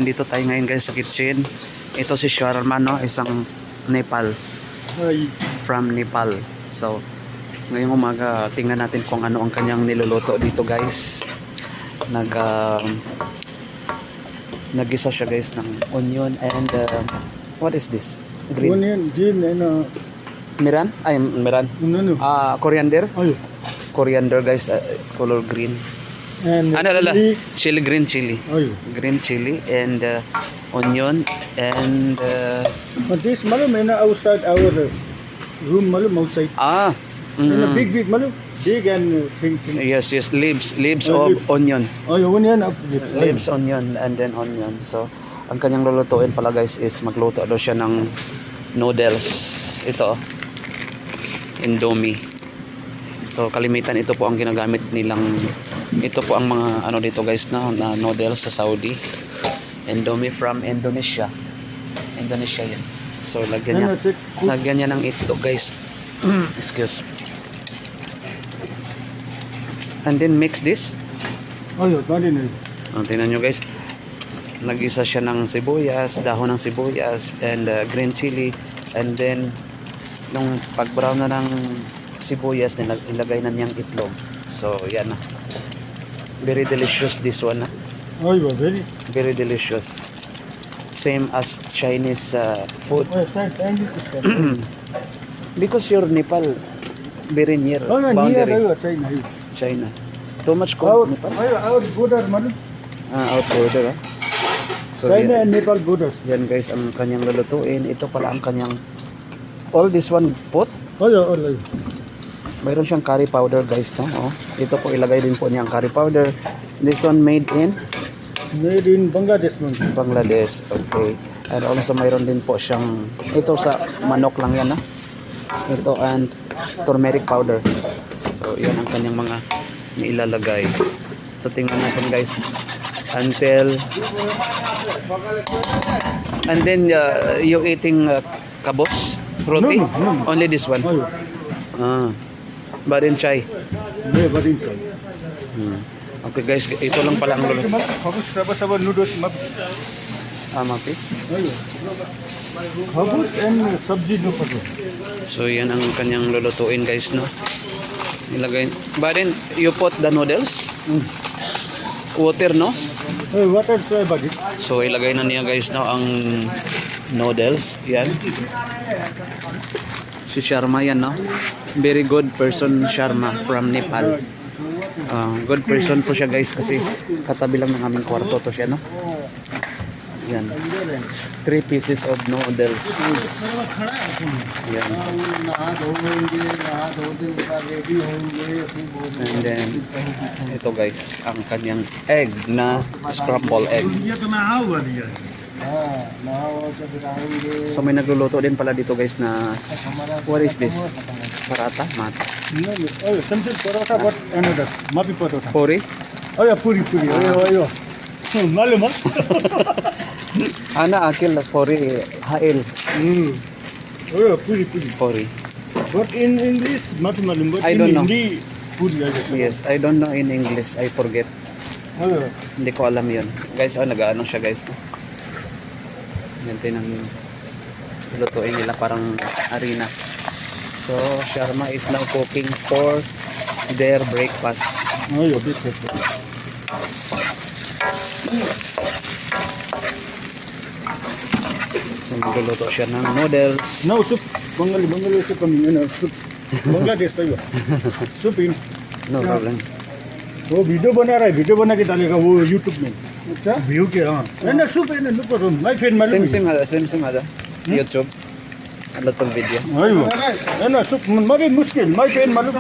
nandito tayo ngayon guys sa kitchen. Ito si Sharma, no? Isang Nepal. Ay, From Nepal. So, ngayong umaga, tingnan natin kung ano ang kanyang niluluto dito guys. Nagisa siya guys ng onion and what is this? Green. onion, gin, and Miran? Ay, miran. no. Coriander. Ay, Coriander guys, color green. and Chili, green chili. Ay, Green chili and onion and but this malum in outside our room, malum outside. And a big malum, big and thing. Yes, leaves Oh, of leaves. onion. Ay, onion up. Leaves, onion, and then onion. So, ang kanyang lulutuin pala guys is magluto daw siya ng noodles. Ito, Indomie. So, kalimitan ito po ang ginagamit nilang, ito po ang mga ano dito guys na noodles sa Saudi. Indomie from Indonesia. Indonesia yan. So, lagyan niya ng itlog guys. Excuse. And then mix this. Ay, tadi na. Tingnan nyo guys, nag-isa siya ng sibuyas, dahon ng sibuyas and green chili, and then nung pag-brown na ng sibuyas, nilagay na niyang itlog. So yan na, very delicious this one. Ay, very. Very delicious, same as Chinese food. Thank you. Because you're Nepal, very near Oh, near boundary China. China. Too much cold Nepal. Our border, malum. Out border. So China yan, and Nepal border. yan guys ang kanyang lulutuin. Ito pala ang kanyang, all this one pot. Ay. Mayroon siyang curry powder guys, no? Oh, ito po ilagay din po niya ang curry powder. This one made in Bangladesh, man. Bangladesh. Okay. And also mayroon din po siyang, ito sa manok lang yan, ha? Ito and turmeric powder. So yan ang kanyang mga nilalagay. So tingnan natin guys until, and then you eating kabos roti. No. Only this one. But in chai. Yeah, but in China. Okay guys, ito lang pala ang luluto. Habus saba noodles map. Mapi. Habus and sabji no pato. So yan ang kanyang lulutuin guys, no? Ilagay. But then you put the noodles, water, no? Hey, water try buddy. So ilagay na niya guys, no, ang noodles. Yan. Si Sharma yan, no? Very good person, Sharma from Nepal. Good person po siya guys kasi katabi lang ng aming kwarto to siya, no? Yan. 3 pieces of noodles. Yan. And then ito guys, ang kanyang egg na scrambled egg. So may nagluluto din pala dito guys na, what is this? Paratha? Mata? Oh, something parota but another. Mapi parota. Puri? Oh yeah, puri. Ayo. Malum. Ana akil puri hail. Oh yeah, puri. Puri. But in English, mapi malum. But I in don't know. Hindi, puri. Yes, I don't know in English. I forget. Oh yeah. Hindi ko alam yun. Guys, nag-ano siya guys. Ganito ng lutuin nila parang harina. So, Sharma is now cooking for their breakfast. Oh yeah, this. So, magluluto siya ng noodles. Now soup. Bengali soup coming. Soup. Bangladesh tayo. Soup in. No problem. वो वीडियो बना के डालेगा वो YouTube में. अच्छा व्यू के हाँ ना soup है ना look at my friend मालूम Same ada. YouTube. A lot of video. अयो ना soup मगर मुश्किल my friend मालूम.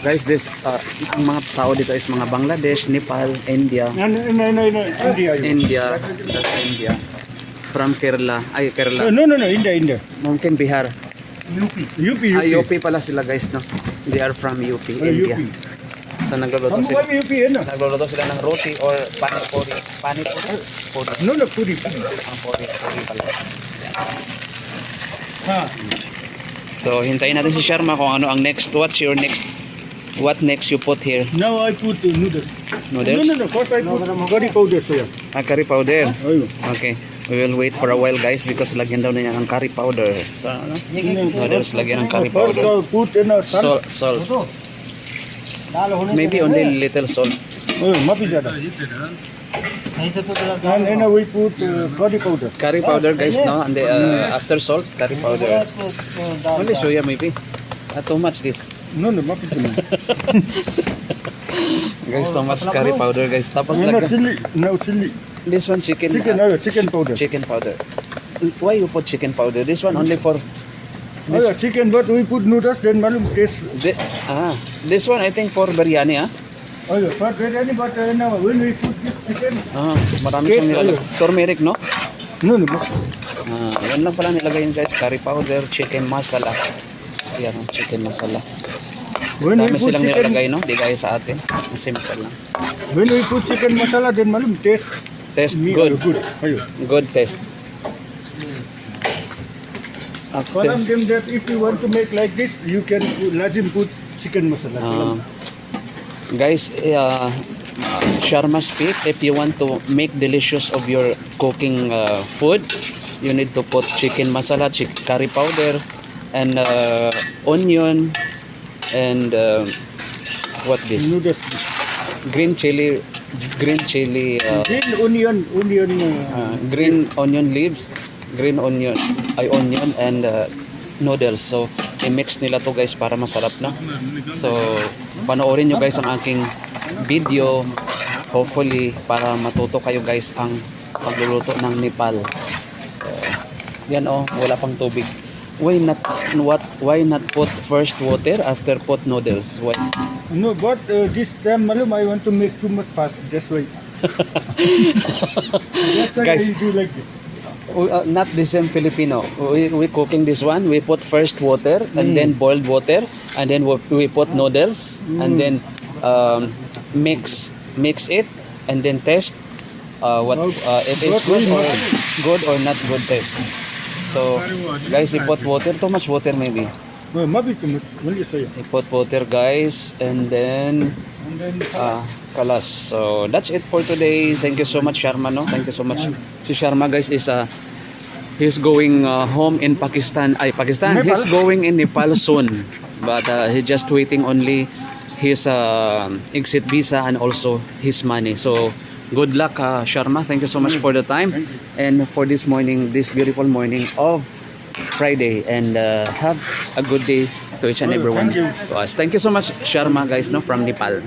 Guys, this ang mga tao dito is mga Bangladesh, Nepal, India. India. India. From Kerala. Ay, Kerala. No India. Mungkin Bihar. UP. UP pala sila guys, no? They are from UP, India. So nagluluto हम sila. भी UP है ना. Nagluluto sila ng roti or panipuri. Panipuri? Puri. No पूरी. Ang puri pala. हाँ. So hintayin natin si Sharma kung ano ang next. What's your next What next you put here? Now I put noodles. Noodles? No. First I put curry powder here. Curry powder. Ayun. Okay. We will wait for a while guys because lagyan daw na niya ng curry powder. So, ano? Noodles, lagyan ng curry First powder. put in a salt. Salt. Maybe only little salt. Oh, mapi jada. And then we put curry powder. Curry powder guys, no? And after salt, curry powder. Only soya maybe. Not too much this. No, mapi jada. Guys, too much curry powder guys. Tapos No, lagyan. chili. No, chili. This one chicken. Chicken powder. Chicken powder. Why you put chicken powder? This one only for Oh, chicken, but we put noodles, then malum taste. this one I think for biryani ah. Oh, for biryani, but now when we put this chicken, Marami Yes, pong nilalagay. Turmeric no? no. Yan lang pala nilagay yun guys. Curry powder, chicken masala. Yan, chicken masala. When we Dami put silang chicken, nilalagay no? Di gaya sa atin. Simple lang. when we put chicken masala, then malum taste. Taste good. Good. Ayun. Good taste. For After, them that if you want to make like this, you can let him put chicken masala. guys, Sharma speak, if you want to make delicious of your cooking food, you need to put chicken masala, curry powder, and onion, and what this? Noodles. Green chili, Green onion, green onion leaves, onion, and noodles. So, i-mix nila to guys para masarap na. So, panoorin nyo guys ang aking video. Hopefully, para matuto kayo guys ang pagluluto ng Nepal. So, yan oh, wala pang tubig. Why not put first water after put noodles? Why? No, but this time malum I want to make too much fast. Just wait. That's why Guys. I do like this. Not the same Filipino. We cooking this one. We put first water and then boiled water, and then we put noodles and then mix it and then test what it is good or not good taste. So guys, you put water, too much water maybe. No, maybe too much. Only say. You put water guys and then kalas. So that's it for today. Thank you so much Sharma no. Thank you so much. Si Sharma guys is he's going home in Pakistan. Nepal? He's going in Nepal soon. But he just waiting only his exit visa and also his money. So good luck Sharma. Thank you so much for the time and for this morning, this beautiful morning of Friday, and have a good day to each and everyone. Thank you. To us. Thank you so much Sharma guys no from Nepal.